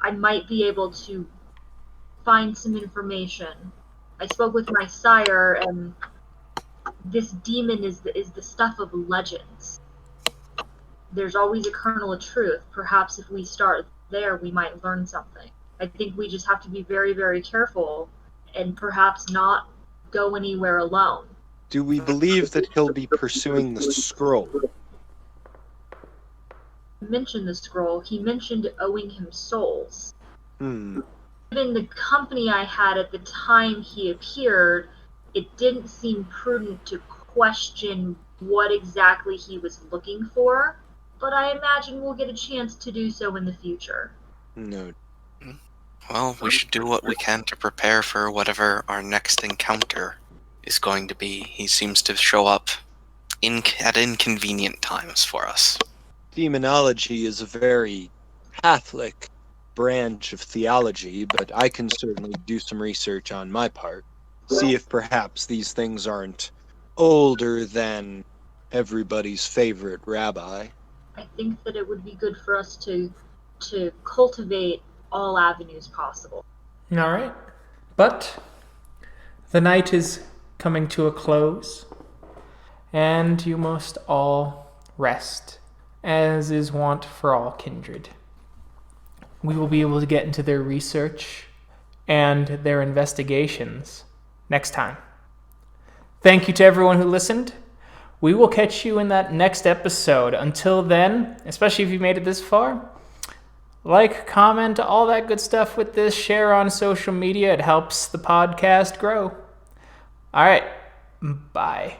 B: I might be able to find some information. I spoke with my sire, and this demon is the stuff of legends. There's always a kernel of truth. Perhaps if we start there, we might learn something. I think we just have to be very, very careful and perhaps not go anywhere alone.
D: Do we believe that he'll be pursuing the scroll?
B: He mentioned the scroll. He mentioned owing him souls.
D: Hmm.
B: Given the company I had at the time he appeared, it didn't seem prudent to question what exactly he was looking for, but I imagine we'll get a chance to do so in the future.
D: No.
C: Well, we should do what we can to prepare for whatever our next encounter is going to be. He seems to show up at inconvenient times for us.
D: Demonology is a very Catholic branch of theology, but I can certainly do some research on my part. See if perhaps these things aren't older than everybody's favorite rabbi.
B: I think that it would be good for us to cultivate all avenues possible.
A: All right. But the night is coming to a close, and you must all rest, as is wont for all kindred. We will be able to get into their research and their investigations next time. Thank you to everyone who listened. We will catch you in that next episode. Until then, especially if you made it this far, like, comment, all that good stuff with this. Share on social media. It helps the podcast grow. All right. Bye.